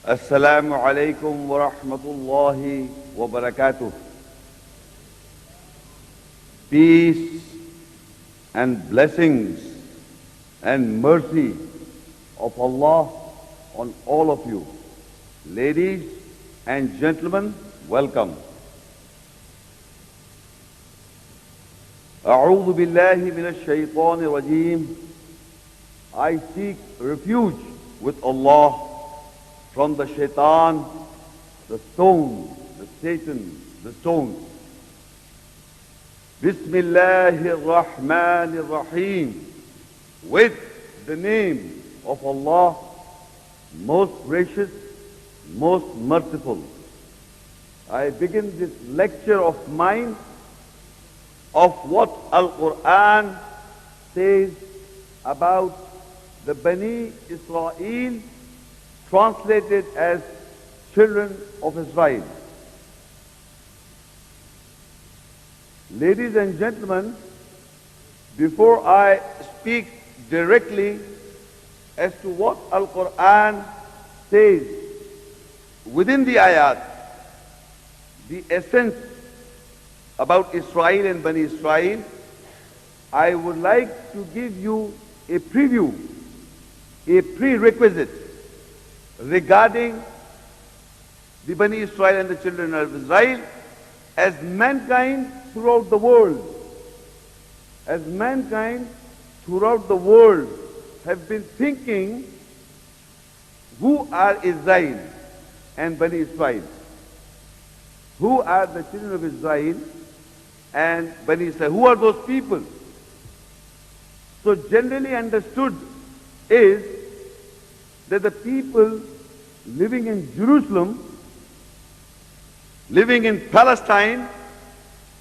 Assalamu alaikum wa rahmatullahi wa barakatuh. Peace and blessings and mercy of Allah on all of you. Ladies and gentlemen, welcome. A'udhu billahi minash shaitanir rajeem. I seek refuge with Allah from the shaitan, the stone, the Satan, the stone. Bismillahir Rahmanir Rahim. With the name of Allah, most gracious, most merciful. I begin this lecture of mine of what Al-Quran says about the Bani Israeel, translated as children of Israel. Ladies and gentlemen, before I speak directly as to what Al-Quran says within the ayat, the essence about Israel and Bani Israel, I would like to give you a preview, a prerequisite regarding the Bani Israel and the children of Israel as mankind throughout the world. As mankind throughout the world have been thinking, who are Israel and Bani Israel? Who are the children of Israel and Bani Israel? Who are those people? So generally understood is that the people living in Jerusalem, living in Palestine,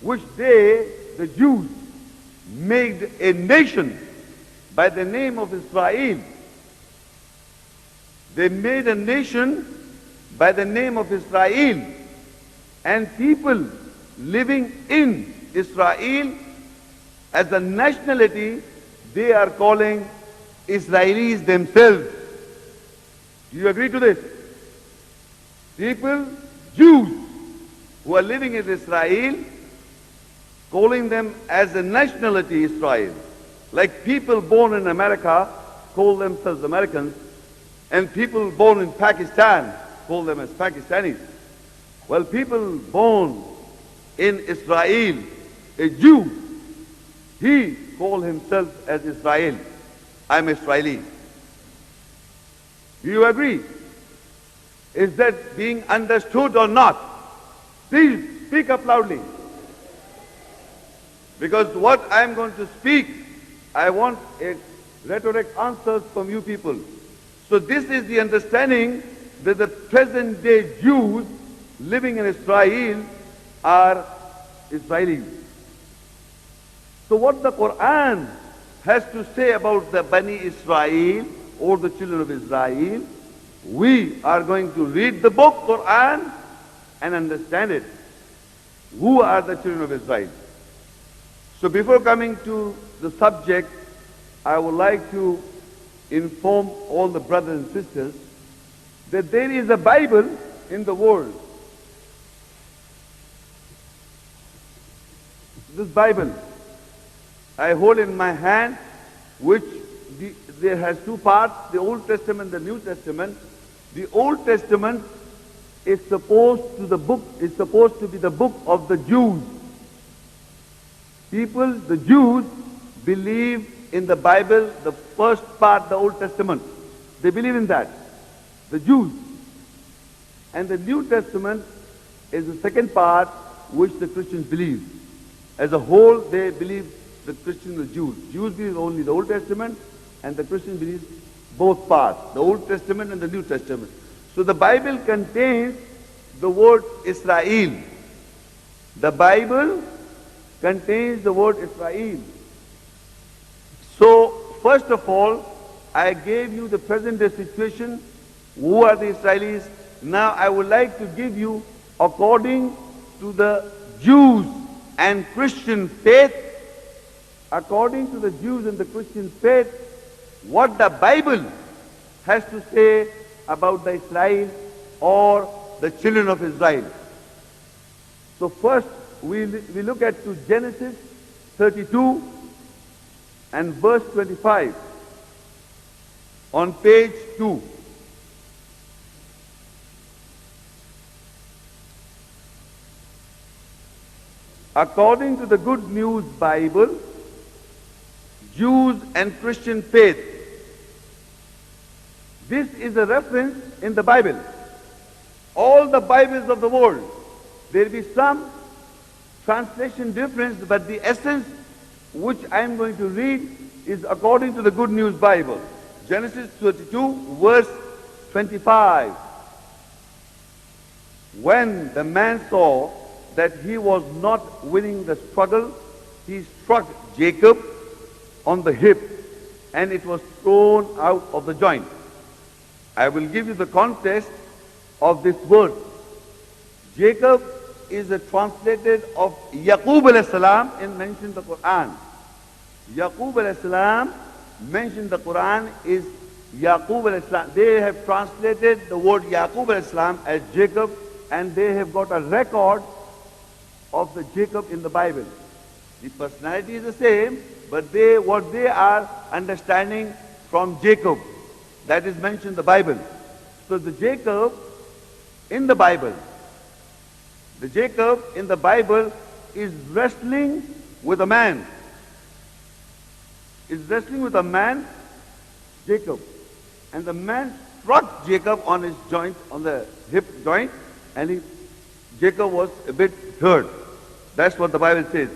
which they, the Jews, made a nation by the name of Israel. They made a nation by the name of Israel. And people living in Israel as a nationality, they are calling Israelis themselves. Do you agree to this? People, Jews, who are living in Israel, calling them as a nationality Israel. Like people born in America call themselves Americans, and people born in Pakistan call them as Pakistanis. Well, people born in Israel, a Jew, he calls himself as Israel. I'm Israeli. Do you agree? Is that being understood or not? Please speak up loudly. Because what I'm going to speak, I want a rhetoric answers from you people. So this is the understanding that the present day Jews living in Israel are Israelis. So what the Quran has to say about the Bani Israel or the children of Israel, we are going to read the book Quran and understand it. Who are the children of Israel? So before coming to the subject, I would like to inform all the brothers and sisters that there is a Bible in the world. This Bible I hold in my hand, which there has two parts, the Old Testament, the New Testament. The Old Testament is supposed to be the book of the Jews. People, the Jews, believe in the Bible, the first part, the Old Testament. They believe in that, the Jews. And the New Testament is the second part, which the Christians believe. As a whole, they believe the Christians and the Jews. Jews believe only the Old Testament, and the Christians believe both parts, the Old Testament and the New Testament. So the Bible contains the word Israel. The Bible contains the word Israel. So, first of all, I gave you the present day situation. Who are the Israelis? Now I would like to give you, according to the Jews and Christian faith, according to the Jews and the Christian faith, what the Bible has to say about the Israel or the children of Israel. So first we look at to Genesis 32 and verse 25 on page 2. According to the Good News Bible, Jews and Christian faith, this is a reference in the Bible. All the Bibles of the world, there will be some translation difference, but the essence which I am going to read is according to the Good News Bible. Genesis 32, verse 25. When the man saw that he was not winning the struggle, he struck Jacob on the hip, and it was thrown out of the joint. I will give you the context of this verse. Jacob is a translated of Yaqub alayhi salam in mentioned the Quran. Yaqub alayhi salam mentioned the Quran is Yaqub alayhi salam. They have translated the word Yaqub alayhi salam as Jacob, and they have got a record of the Jacob in the Bible. The personality is the same, but what they are understanding from Jacob, that is mentioned in the Bible. So the Jacob in the Bible is wrestling with a man. Is wrestling with a man, Jacob. And the man struck Jacob on his joint, on the hip joint, and Jacob was a bit hurt. That's what the Bible says.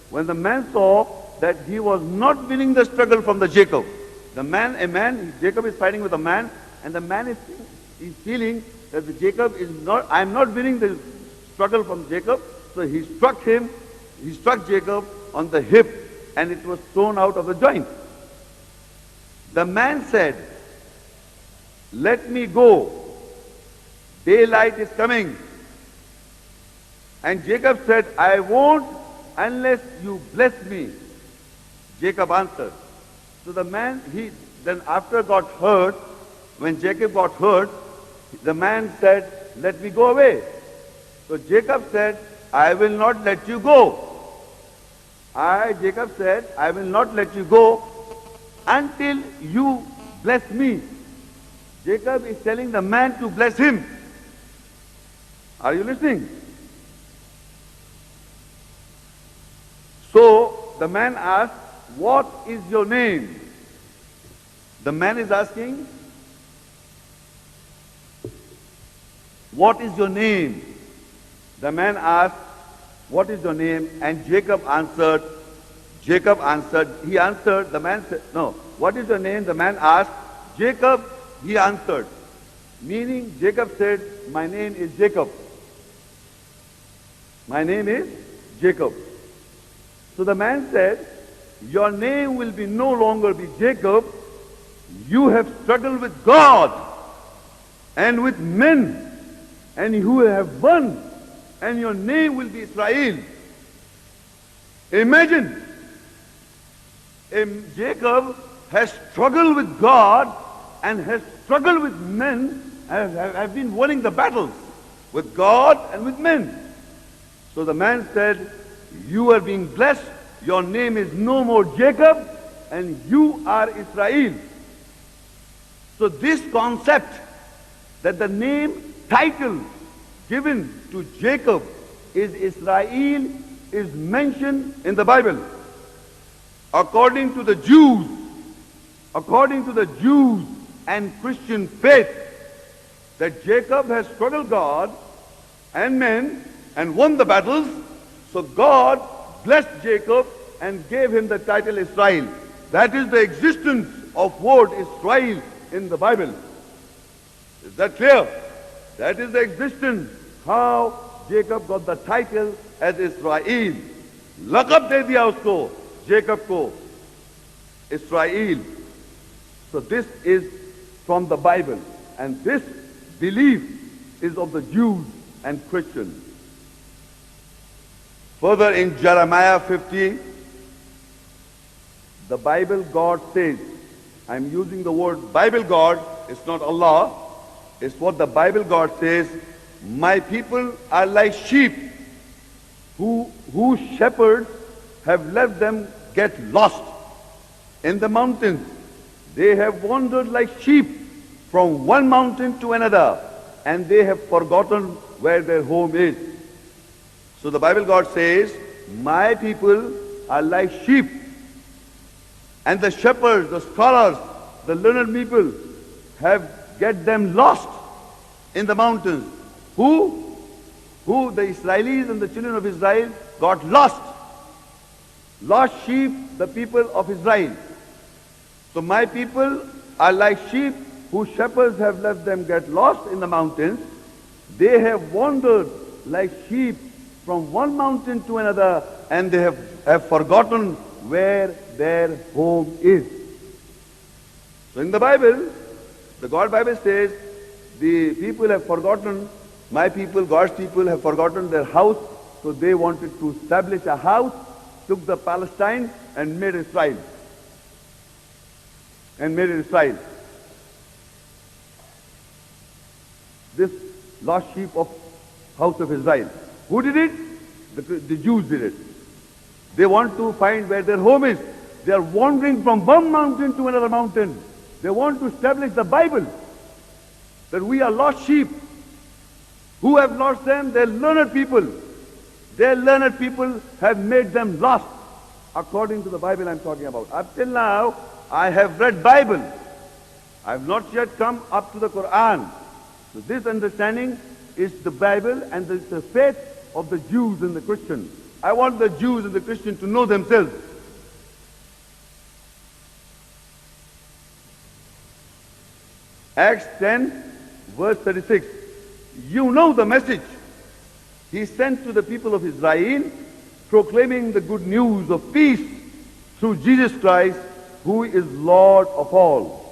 When the man saw that he was not winning the struggle from the Jacob, Jacob is fighting with a man, and the man is feeling that the Jacob is not, I am not winning the struggle from Jacob, so he struck Jacob on the hip, and it was thrown out of the joint. The man said, "Let me go. Daylight is coming." And Jacob said, "I won't unless you bless me." Jacob answered. So the man, then after got hurt, when Jacob got hurt, the man said, "Let me go away." So Jacob said, "I will not let you go." Jacob said, "I will not let you go until you bless me." Jacob is telling the man to bless him. Are you listening? So the man asked, "What is your name?" The man is asking, "What is your name?" The man asked, "What is your name?" And Jacob answered, the man said, "No, what is your name?" The man asked, Jacob, he answered. Meaning Jacob said, "My name is Jacob. My name is Jacob." So the man said, "Your name will be no longer be Jacob. You have struggled with God and with men, and you have won, and your name will be Israel." Imagine, Jacob has struggled with God and has struggled with men, have been winning the battles with God and with men. So the man said, "You are being blessed. Your name is no more Jacob, and you are Israel." So this concept that the name, title given to Jacob is Israel is mentioned in the Bible. According to the Jews and Christian faith, that Jacob has struggled God and men and won the battles, so God blessed Jacob and gave him the title Israel. That is the existence of word Israel in the Bible. Is that clear? That is the existence, how Jacob got the title as Israel. Laqab de diya usko, Jacob ko, Israel. So this is from the Bible, and this belief is of the Jews and Christians. Further in Jeremiah 50, the Bible God says, I'm using the word Bible God, it's not Allah. is what the Bible God says, my people are like sheep whose shepherds have let them get lost in the mountains. They have wandered like sheep from one mountain to another, and they have forgotten where their home is. So the Bible God says, my people are like sheep. And the shepherds, the scholars, the learned people have get them lost in the mountains. Who? The Israelis and the children of Israel got lost. Lost sheep, the people of Israel. So my people are like sheep whose shepherds have let them get lost in the mountains. They have wandered like sheep from one mountain to another, and they have forgotten where their home is. So in the Bible, the God Bible says, the people have forgotten, my people, God's people have forgotten their house, so they wanted to establish a house, took the Palestine and made Israel. This lost sheep of house of Israel. Who did it? The Jews did it. They want to find where their home is. They are wandering from one mountain to another mountain. They want to establish the Bible, that we are lost sheep. Who have lost them? Their learned people. Their learned people have made them lost, according to the Bible I'm talking about. Up till now, I have read Bible. I have not yet come up to the Quran. So this understanding is the Bible and the faith of the Jews and the Christians. I want the Jews and the Christians to know themselves. Acts 10, verse 36. You know the message he sent to the people of Israel, proclaiming the good news of peace through Jesus Christ, who is Lord of all.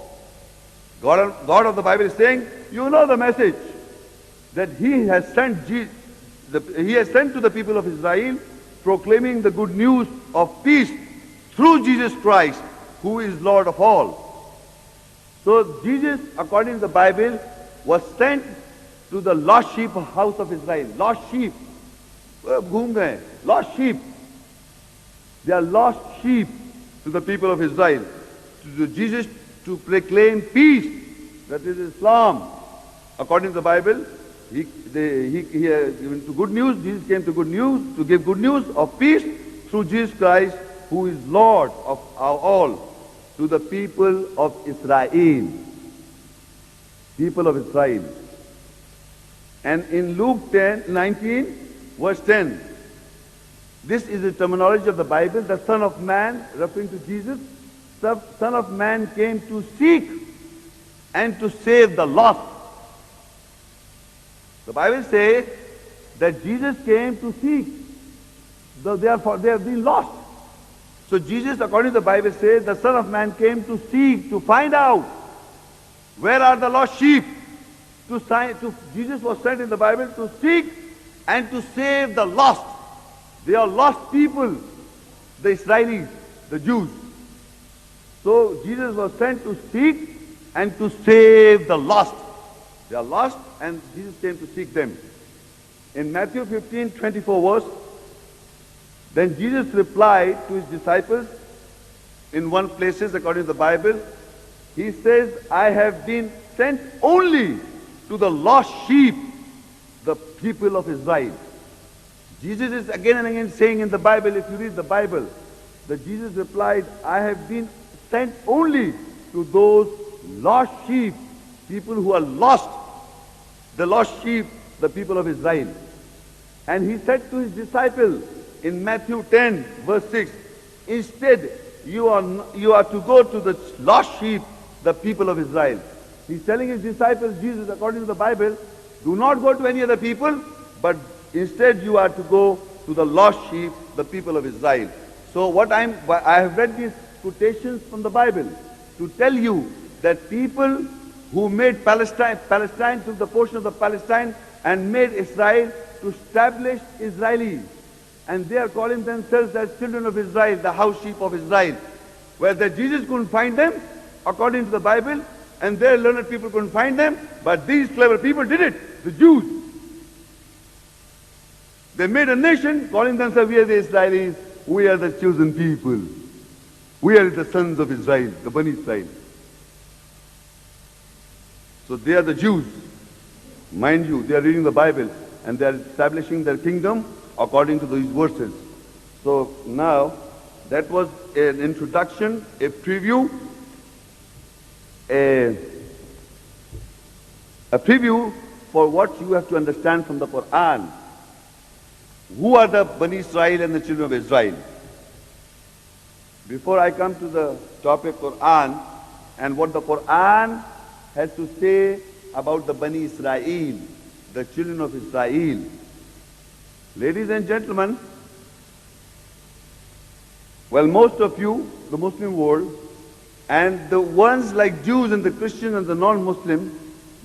God of the Bible is saying, you know the message that he has sent to the people of Israel, proclaiming the good news of peace through Jesus Christ, who is Lord of all. So Jesus, according to the Bible, was sent to the lost sheep house of Israel. Lost sheep. Lost sheep. They are lost sheep to the people of Israel. To Jesus to proclaim peace, that is Islam. According to the Bible, he given to good news. Jesus came to good news, to give good news of peace through Jesus Christ, who is Lord of all, to the people of Israel. People of Israel. And in Luke 19, verse 10, this is the terminology of the Bible. The Son of Man, referring to Jesus, the Son of Man came to seek and to save the lost. The Bible says that Jesus came to seek. Therefore, they have been lost. So Jesus, according to the Bible, says the Son of Man came to seek, to find out where are the lost sheep. Jesus was sent in the Bible to seek and to save the lost. They are lost people, the Israelis, the Jews. So Jesus was sent to seek and to save the lost. They are lost and Jesus came to seek them. In Matthew 15:24 verse, then Jesus replied to his disciples in one places according to the Bible. He says, I have been sent only to the lost sheep, the people of Israel. Jesus is again and again saying in the Bible, if you read the Bible, that Jesus replied, I have been sent only to those lost sheep, people who are lost, the lost sheep, the people of Israel. And he said to his disciples in Matthew 10, verse 6, instead, you are to go to the lost sheep, the people of Israel. He's telling his disciples, Jesus, according to the Bible, do not go to any other people, but instead you are to go to the lost sheep, the people of Israel. So I have read these quotations from the Bible to tell you that people who made Palestine took the portion of the Palestine and made Israel to establish Israelis. And they are calling themselves as children of Israel, the house sheep of Israel. Where that Jesus couldn't find them, according to the Bible, and their learned people couldn't find them, but these clever people did it, the Jews. They made a nation calling themselves, we are the Israelis, we are the chosen people. We are the sons of Israel, the Bani Israel. So they are the Jews. Mind you, they are reading the Bible and they are establishing their kingdom according to these verses. So now, that was an introduction, a preview, a preview for what you have to understand from the Quran. Who are the Bani Israel and the children of Israel? Before I come to the topic Quran and what the Quran has to say about the Bani Israel, the children of Israel. Ladies and gentlemen, well, most of you, the Muslim world, and the ones like Jews and the Christians and the non-Muslims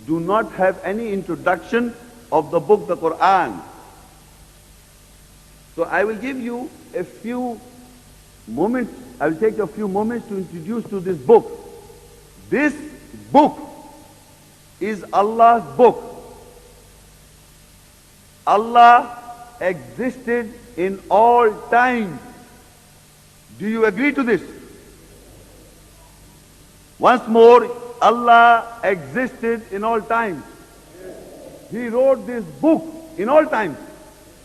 do not have any introduction of the book, the Quran. So I will give you a few moments, I will take a few moments to introduce to this book. This book is Allah's book. Allah existed in all times. Do you agree to this? Once more, Allah existed in all times. He wrote this book in all times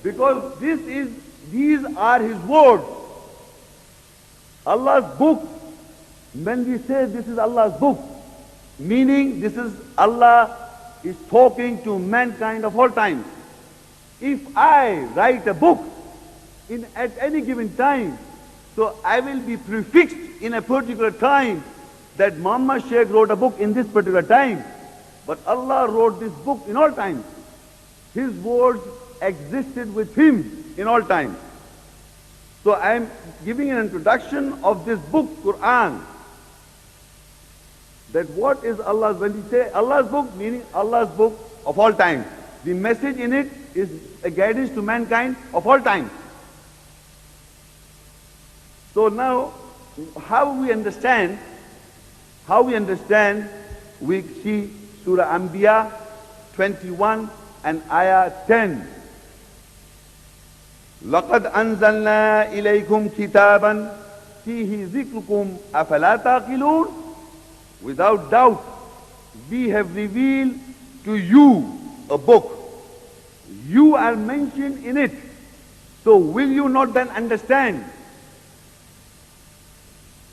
because these are His words. Allah's book, when we say this is Allah's book, meaning this is Allah is talking to mankind of all times. If I write a book at any given time, so I will be prefixed in a particular time that Muhammad Shaikh wrote a book in this particular time. But Allah wrote this book in all times. His words existed with Him in all times. So I am giving an introduction of this book, Quran. That what is Allah's, when we say Allah's book, meaning Allah's book of all time. The message in it is a guidance to mankind of all time. So now, how we understand, we see Surah Anbiya 21 and Ayah 10. لَقَدْ أَنزَلْنَا إِلَيْكُمْ كِتَابًا فِيهِ ذِكْرُكُمْ أَفَلَا تَعْقِلُونَ. Without doubt, we have revealed to you a book. You are mentioned in it. So will you not then understand?